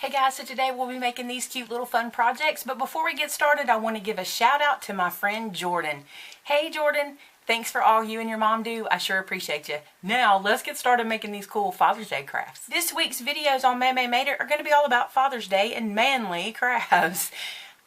Hey guys, so today we'll be making these cute little fun projects, but before we get started, I want to give a shout out to my friend Jordan. Hey Jordan, thanks for all you and your mom do. I sure appreciate you. Now, let's get started making these cool Father's Day crafts. This week's videos on Maymay Made It are going to be all about Father's Day and manly crafts.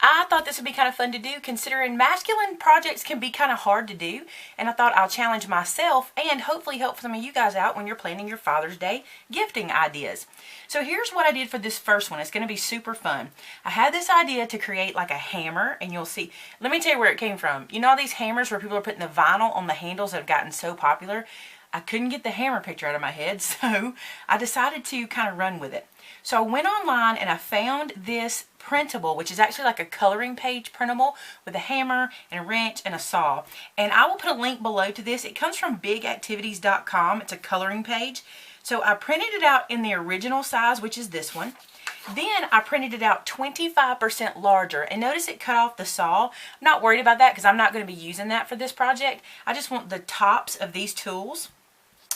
I thought this would be kind of fun to do considering masculine projects can be kind of hard to do, and I thought I'll challenge myself and hopefully help some of you guys out when you're planning your Father's Day gifting ideas. So here's what I did for this first one. It's going to be super fun. I had this idea to create like a hammer, and you'll see. Let me tell you where it came from. You know all these hammers where people are putting the vinyl on the handles that have gotten so popular? I couldn't get the hammer picture out of my head, so I decided to kind of run with it. So I went online and I found this printable, which is actually like a coloring page printable with a hammer and a wrench and a saw. And I will put a link below to this. It comes from bigactivities.com. It's a coloring page. So I printed it out in the original size, which is this one. Then I printed it out 25% larger, and notice it cut off the saw. I'm not worried about that because I'm not going to be using that for this project. I just want the tops of these tools.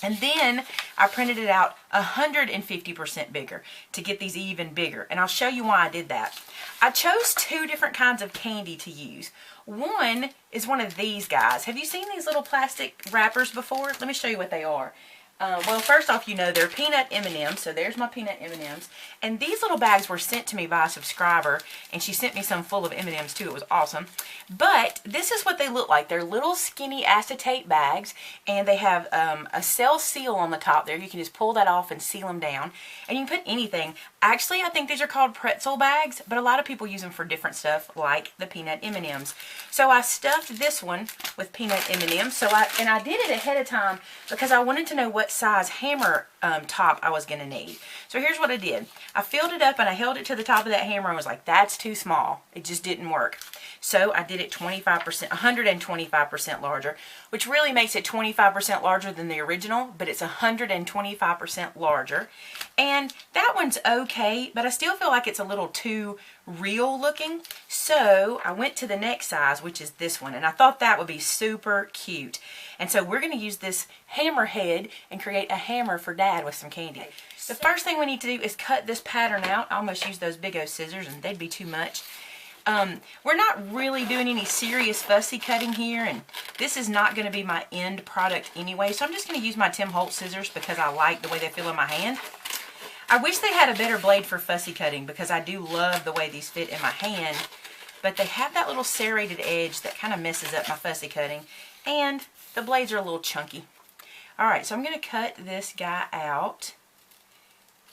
And then I printed it out 150% bigger to get these even bigger. And I'll show you why I did that. I chose two different kinds of candy to use. One is one of these guys. Have you seen these little plastic wrappers before? Let me show you what they are. Well, first off, you know, they're peanut M&Ms, so there's my peanut M&Ms. And these little bags were sent to me by a subscriber, and she sent me some full of M&Ms too. It was awesome. But this is what they look like. They're little skinny acetate bags, and they have a cell seal on the top there. You can just pull that off and seal them down, and you can put anything. Actually, I think these are called pretzel bags, but a lot of people use them for different stuff, like the peanut M&Ms. So I stuffed this one with peanut M&Ms. And I did it ahead of time because I wanted to know what size hammer top I was going to need. So here's what I did. I filled it up and I held it to the top of that hammer and was like, that's too small. It just didn't work. So I did it 125% larger, which really makes it 25% larger than the original, but it's 125% larger. And that one's okay, but I still feel like it's a little too real looking. So I went to the next size, which is this one, and I thought that would be super cute. And so we're going to use this hammer head and create a hammer for Dad with some candy. The first thing we need to do is cut this pattern out. I almost used those big old scissors and they'd be too much. We're not really doing any serious fussy cutting here, and this is not going to be my end product anyway, so I'm just going to use my Tim Holtz scissors because I like the way they feel in my hand. I wish they had a better blade for fussy cutting because I do love the way these fit in my hand, but they have that little serrated edge that kind of messes up my fussy cutting, and the blades are a little chunky. Alright, so I'm going to cut this guy out.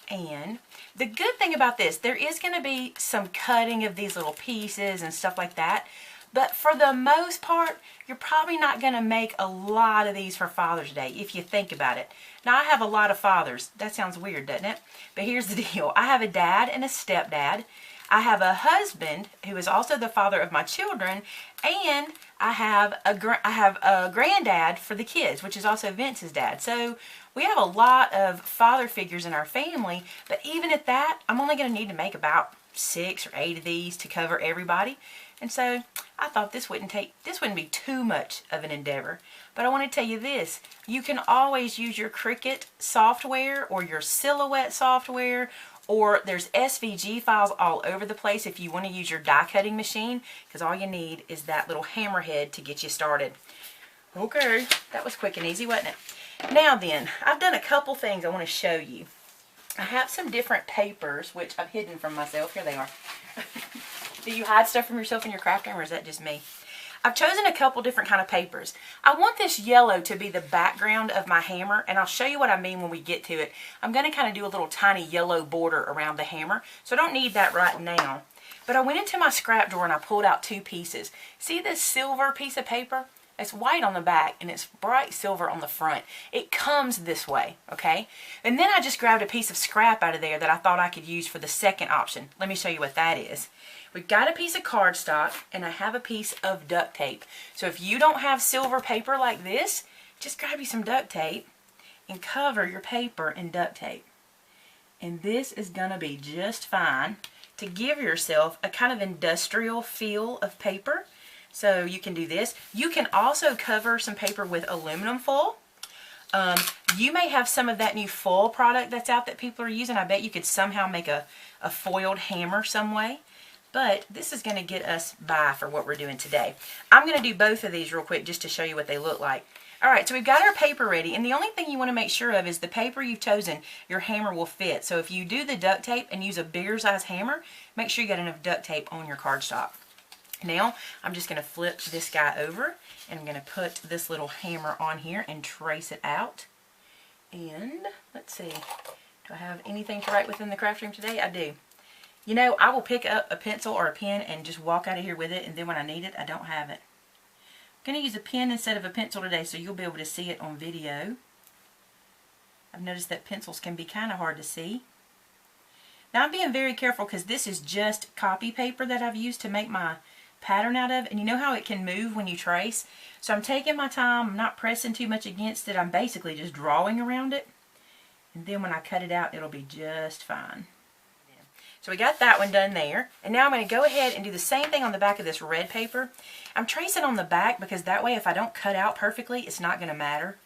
And the good thing about this, there is going to be some cutting of these little pieces and stuff like that. But for the most part, you're probably not going to make a lot of these for Father's Day, if you think about it. Now, I have a lot of fathers. That sounds weird, doesn't it? But here's the deal. I have a dad and a stepdad. I have a husband who is also the father of my children. And I have a granddad for the kids, which is also Vince's dad. So we have a lot of father figures in our family, but even at that, I'm only going to need to make about 6 or 8 of these to cover everybody. And so I thought this wouldn't be too much of an endeavor. But I want to tell you this, you can always use your Cricut software or your Silhouette software, or there's SVG files all over the place if you want to use your die cutting machine, because all you need is that little hammerhead to get you started. Okay, that was quick and easy, wasn't it? Now then, I've done a couple things I want to show you. I have some different papers, which I've hidden from myself. Here they are. Do you hide stuff from yourself in your craft room, or is that just me? I've chosen a couple different kind of papers. I want this yellow to be the background of my hammer, and I'll show you what I mean when we get to it. I'm going to kind of do a little tiny yellow border around the hammer, so I don't need that right now. But I went into my scrap drawer and I pulled out 2 pieces. See this silver piece of paper? It's white on the back and it's bright silver on the front. It comes this way, okay? And then I just grabbed a piece of scrap out of there that I thought I could use for the second option. Let me show you what that is. We've got a piece of cardstock and I have a piece of duct tape. So if you don't have silver paper like this, just grab you some duct tape and cover your paper in duct tape. And this is going to be just fine to give yourself a kind of industrial feel of paper. So you can do this. You can also cover some paper with aluminum foil. You may have some of that new foil product that's out that people are using. I bet you could somehow make a foiled hammer some way. But this is going to get us by for what we're doing today. I'm going to do both of these real quick just to show you what they look like. Alright, so we've got our paper ready, and the only thing you want to make sure of is the paper you've chosen, your hammer will fit. So if you do the duct tape and use a bigger size hammer, make sure you got enough duct tape on your cardstock. Now, I'm just going to flip this guy over, and I'm going to put this little hammer on here and trace it out. And, let's see, do I have anything to write with in the craft room today? I do. You know, I will pick up a pencil or a pen and just walk out of here with it, and then when I need it, I don't have it. I'm going to use a pen instead of a pencil today so you'll be able to see it on video. I've noticed that pencils can be kind of hard to see. Now I'm being very careful because this is just copy paper that I've used to make my pattern out of, and you know how it can move when you trace? So I'm taking my time, I'm not pressing too much against it, I'm basically just drawing around it, and then when I cut it out it'll be just fine. So we got that one done there. And now I'm going to go ahead and do the same thing on the back of this red paper. I'm tracing on the back because that way if I don't cut out perfectly, it's not going to matter.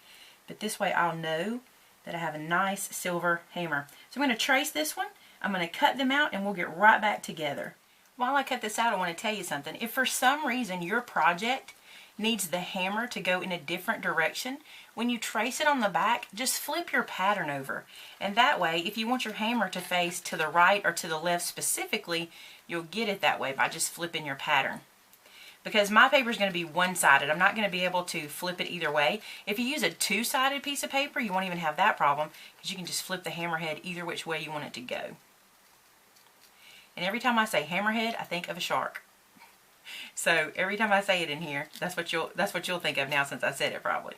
But this way I'll know that I have a nice silver hammer. So I'm going to trace this one. I'm going to cut them out and we'll get right back together. While I cut this out, I want to tell you something. If for some reason your project needs the hammer to go in a different direction, when you trace it on the back, just flip your pattern over. And that way, if you want your hammer to face to the right or to the left specifically, you'll get it that way by just flipping your pattern. Because my paper is going to be one-sided. I'm not going to be able to flip it either way. If you use a two-sided piece of paper, you won't even have that problem because you can just flip the hammerhead either which way you want it to go. And every time I say hammerhead, I think of a shark. So every time I say it in here, that's what you'll think of now since I said it probably.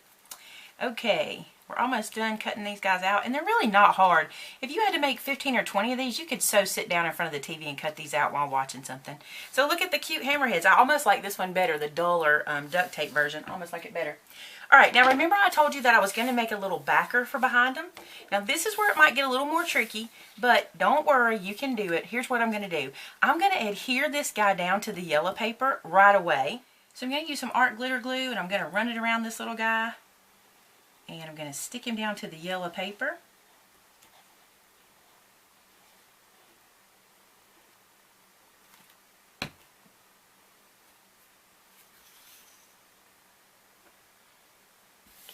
Okay, we're almost done cutting these guys out, and they're really not hard. If you had to make 15 or 20 of these, you could so sit down in front of the TV and cut these out while watching something. So look at the cute hammerheads. I almost like this one better, the duller duct tape version. I almost like it better. Alright, now remember I told you that I was going to make a little backer for behind them? Now this is where it might get a little more tricky, but don't worry, you can do it. Here's what I'm going to do. I'm going to adhere this guy down to the yellow paper right away. So I'm going to use some art glitter glue and I'm going to run it around this little guy. And I'm going to stick him down to the yellow paper.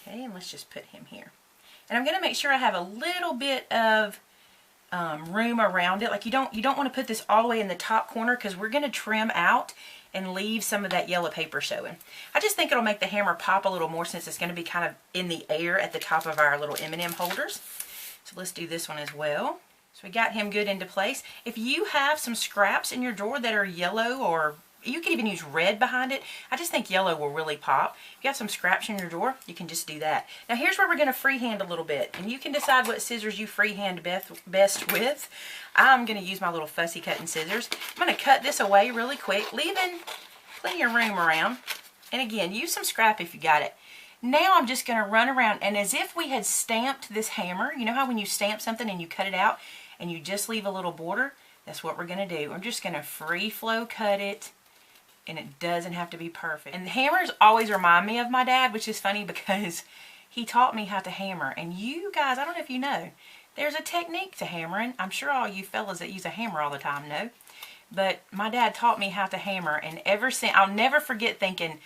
Okay, and let's just put him here. And I'm going to make sure I have a little bit of room around it. Like you don't want to put this all the way in the top corner because we're going to trim out and leave some of that yellow paper showing. I just think it'll make the hammer pop a little more since it's going to be kind of in the air at the top of our little M&M holders. So let's do this one as well. So we got him good into place. If you have some scraps in your drawer that are yellow, or you could even use red behind it, I just think yellow will really pop. If you have some scraps in your drawer, you can just do that. Now here's where we're going to freehand a little bit, and you can decide what scissors you freehand best with. I'm going to use my little fussy cutting scissors. I'm going to cut this away really quick, leaving plenty of room around. And again, use some scrap if you got it. Now I'm just going to run around, and as if we had stamped this hammer, you know how when you stamp something and you cut it out and you just leave a little border? That's what we're going to do. I'm just going to free flow cut it. And it doesn't have to be perfect. And the hammers always remind me of my dad, which is funny because he taught me how to hammer. And you guys, I don't know if you know, there's a technique to hammering. I'm sure all you fellas that use a hammer all the time know. But my dad taught me how to hammer, and ever since, I'll never forget thinking,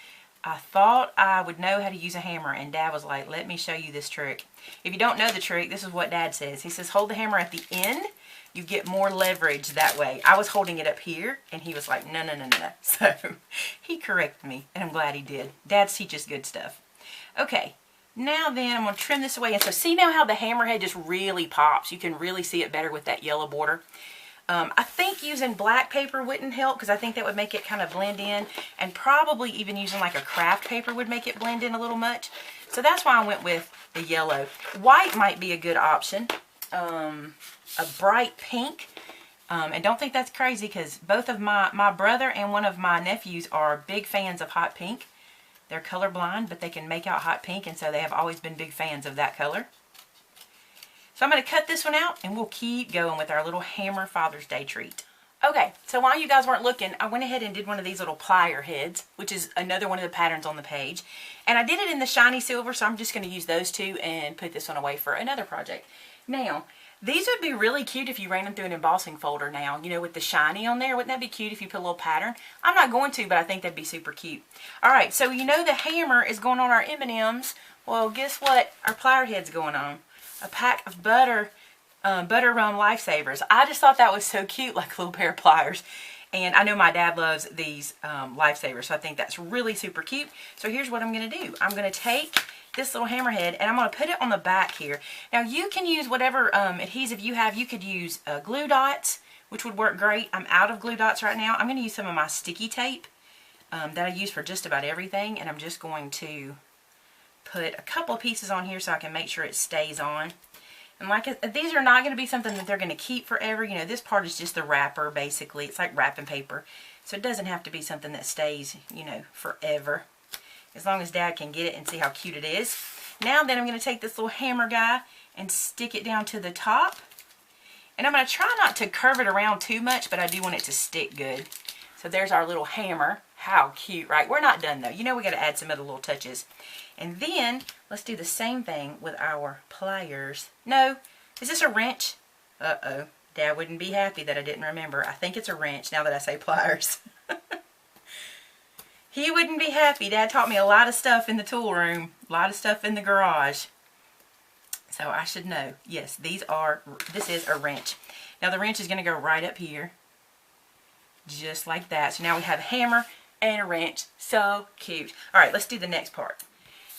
I thought I would know how to use a hammer, and Dad was like, let me show you this trick. If you don't know the trick, this is what Dad says. He says, hold the hammer at the end. You get more leverage that way. I was holding it up here, and he was like, no, no, no, no. So he corrected me, and I'm glad he did. Dads teach us good stuff. Okay, now then I'm going to trim this away. And so see now how the hammerhead just really pops. You can really see it better with that yellow border. I think using black paper wouldn't help because I think that would make it kind of blend in, and probably even using like a craft paper would make it blend in a little much. So that's why I went with the yellow. White might be a good option. A bright pink, and don't think that's crazy because both of my brother and one of my nephews are big fans of hot pink. They're colorblind, but they can make out hot pink, and so they have always been big fans of that color. So I'm going to cut this one out, and we'll keep going with our little hammer Father's Day treat. Okay, so while you guys weren't looking, I went ahead and did one of these little plier heads, which is another one of the patterns on the page. And I did it in the shiny silver, so I'm just going to use those two and put this one away for another project. Now, these would be really cute if you ran them through an embossing folder now, you know, with the shiny on there. Wouldn't that be cute if you put a little pattern? I'm not going to, but I think that'd be super cute. Alright, so you know the hammer is going on our M&Ms. Well, guess what? Our plier head's going on. A pack of butter rum lifesavers. I just thought that was so cute, like a little pair of pliers. And I know my dad loves these lifesavers, so I think that's really super cute. So here's what I'm going to do. I'm going to take this little hammerhead and I'm going to put it on the back here. Now you can use whatever adhesive you have. You could use glue dots, which would work great. I'm out of glue dots right now. I'm going to use some of my sticky tape that I use for just about everything. And I'm just going to put a couple of pieces on here so I can make sure it stays on. And like, these are not going to be something that they're going to keep forever. You know, this part is just the wrapper, basically. It's like wrapping paper. So it doesn't have to be something that stays, you know, forever. As long as Dad can get it and see how cute it is. Now then, I'm going to take this little hammer guy and stick it down to the top. And I'm going to try not to curve it around too much, but I do want it to stick good. So there's our little hammer. How cute, right? We're not done, though. You know we got to add some other little touches. And then, let's do the same thing with our pliers. No, is this a wrench? Uh-oh. Dad wouldn't be happy that I didn't remember. I think it's a wrench now that I say pliers. He wouldn't be happy. Dad taught me a lot of stuff in the tool room. A lot of stuff in the garage. So I should know. Yes, this is a wrench. Now the wrench is going to go right up here. Just like that. So now we have a hammer and a wrench. So cute. Alright, let's do the next part.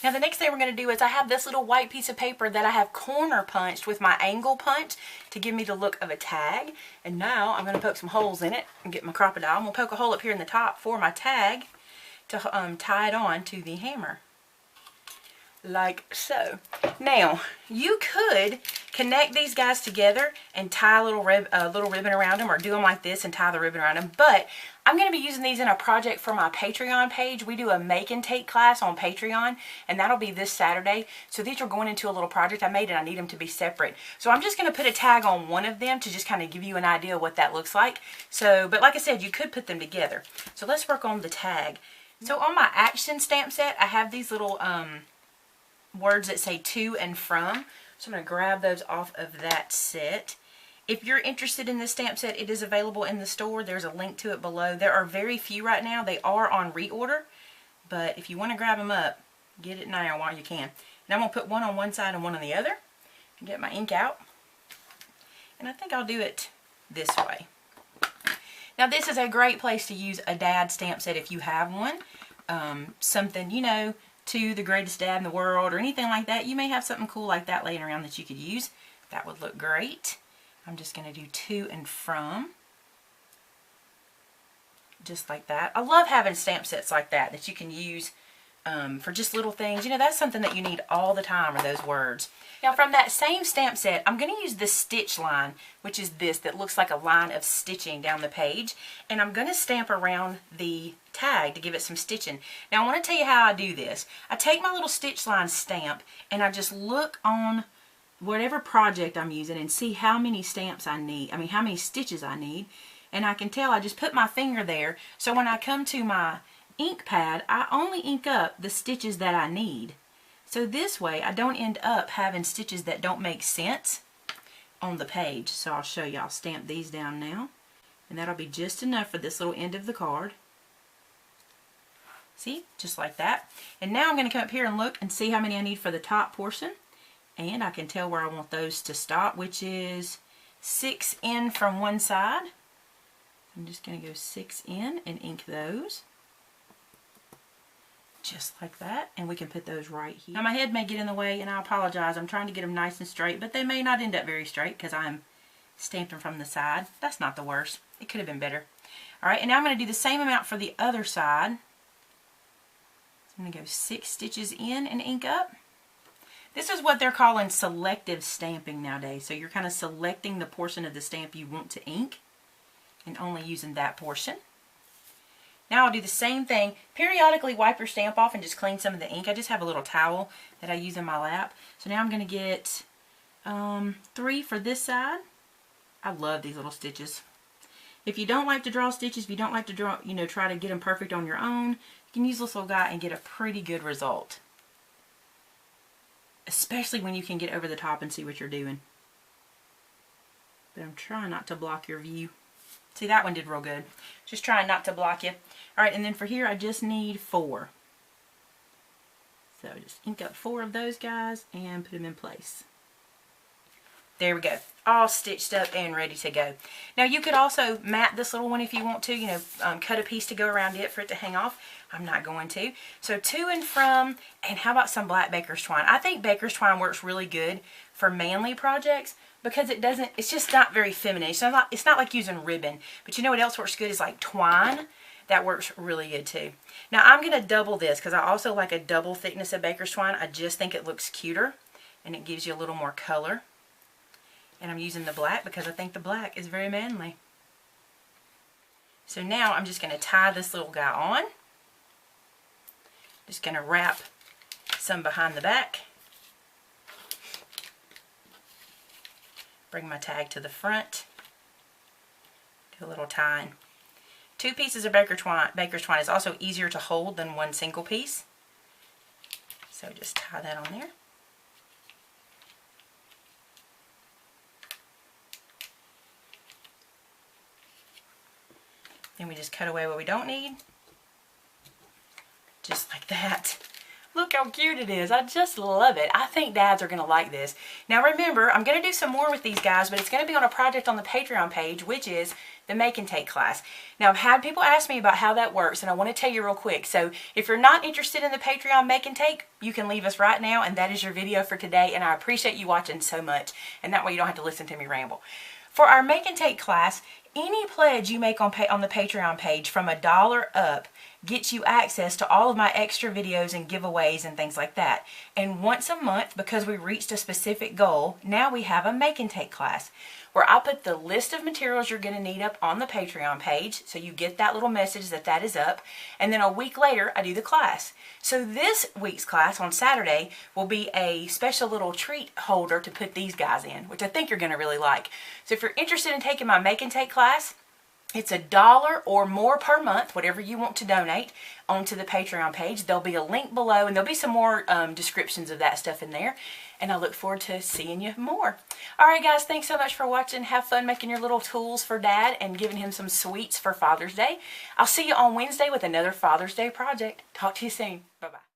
Now the next thing we're going to do is I have this little white piece of paper that I have corner punched with my angle punch to give me the look of a tag. And now I'm going to poke some holes in it and get my crocodile. I'm going to poke a hole up here in the top for my tag to tie it on to the hammer. Like so. Now, you could connect these guys together and tie a little ribbon around them, or do them like this and tie the ribbon around them. But I'm going to be using these in a project for my Patreon page. We do a make and take class on Patreon, and that'll be this Saturday. So these are going into a little project I made, and I need them to be separate. So I'm just going to put a tag on one of them to just kind of give you an idea of what that looks like. So, but like I said, you could put them together. So let's work on the tag. So on my action stamp set, I have these little words that say to and from. So I'm going to grab those off of that set. If you're interested in this stamp set, it is available in the store. There's a link to it below. There are very few right now. They are on reorder. But if you want to grab them up, get it now while you can. And I'm going to put one on one side and one on the other. And get my ink out. And I think I'll do it this way. Now this is a great place to use a dad stamp set if you have one. Something, you know, to the greatest dad in the world or anything like that. You may have something cool like that laying around that you could use. That would look great. I'm just going to do to and from. Just like that. I love having stamp sets like that you can use for just little things. You know, that's something that you need all the time, are those words. Now from that same stamp set, I'm going to use the stitch line, which is this, that looks like a line of stitching down the page. And I'm going to stamp around the tag to give it some stitching. Now I want to tell you how I do this. I take my little stitch line stamp and I just look on whatever project I'm using and see how many stamps I need. I mean, how many stitches I need. And I can tell, I just put my finger there. So when I come to my ink pad, I only ink up the stitches that I need. So this way I don't end up having stitches that don't make sense on the page. So I'll show you. I'll stamp these down now. And that'll be just enough for this little end of the card. See? Just like that. And now I'm going to come up here and look and see how many I need for the top portion. And I can tell where I want those to stop, which is 6 in from one side. I'm just going to go 6 in and ink those. Just like that. And we can put those right here. Now my head may get in the way, and I apologize. I'm trying to get them nice and straight, but they may not end up very straight because I'm stamping from the side. That's not the worst. It could have been better. Alright, and now I'm going to do the same amount for the other side. So I'm going to go 6 stitches in and ink up. This is what they're calling selective stamping nowadays. So you're kind of selecting the portion of the stamp you want to ink and only using that portion. Now I'll do the same thing. Periodically wipe your stamp off and just clean some of the ink. I just have a little towel that I use in my lap. So now I'm going to get 3 for this side. I love these little stitches. If you don't like to draw stitches, if you don't like to draw, try to get them perfect on your own, you can use this little guy and get a pretty good result. Especially when you can get over the top and see what you're doing. But I'm trying not to block your view. See, that one did real good. Just trying not to block you. Alright, and then for here I just need 4. So just ink up 4 of those guys and put them in place. There we go. All stitched up and ready to go. Now you could also mat this little one if you want to, cut a piece to go around it for it to hang off. I'm not going to. So to and from, and how about some black baker's twine? I think baker's twine works really good for manly projects because it's just not very feminine. It's not like using ribbon. But you know what else works good is like twine. That works really good too. Now I'm going to double this because I also like a double thickness of baker's twine. I just think it looks cuter and it gives you a little more color. And I'm using the black because I think the black is very manly. So now I'm just going to tie this little guy on. Just going to wrap some behind the back. Bring my tag to the front. Do a little tying. 2 pieces of baker's twine is also easier to hold than 1 single piece. So just tie that on there. Then we just cut away what we don't need. Just like that. Look how cute it is. I just love it. I think dads are going to like this. Now remember, I'm going to do some more with these guys, but it's going to be on a project on the Patreon page, which is the Make and Take class. Now I've had people ask me about how that works, and I want to tell you real quick. So if you're not interested in the Patreon Make and Take, you can leave us right now, and that is your video for today, and I appreciate you watching so much, and that way you don't have to listen to me ramble. For our Make and Take class, any pledge you make on the Patreon page from $1 up gets you access to all of my extra videos and giveaways and things like that. And once a month, because we reached a specific goal, now we have a Make and Take class where I put the list of materials you're going to need up on the Patreon page, so you get that little message that that is up, and then a week later I do the class. So this week's class on Saturday will be a special little treat holder to put these guys in, which I think you're going to really like. So if you're interested in taking my Make and Take class, it's $1 or more per month, whatever you want to donate, onto the Patreon page. There'll be a link below, and there'll be some more descriptions of that stuff in there. And I look forward to seeing you more. Alright guys, thanks so much for watching. Have fun making your little tools for Dad and giving him some sweets for Father's Day. I'll see you on Wednesday with another Father's Day project. Talk to you soon. Bye-bye.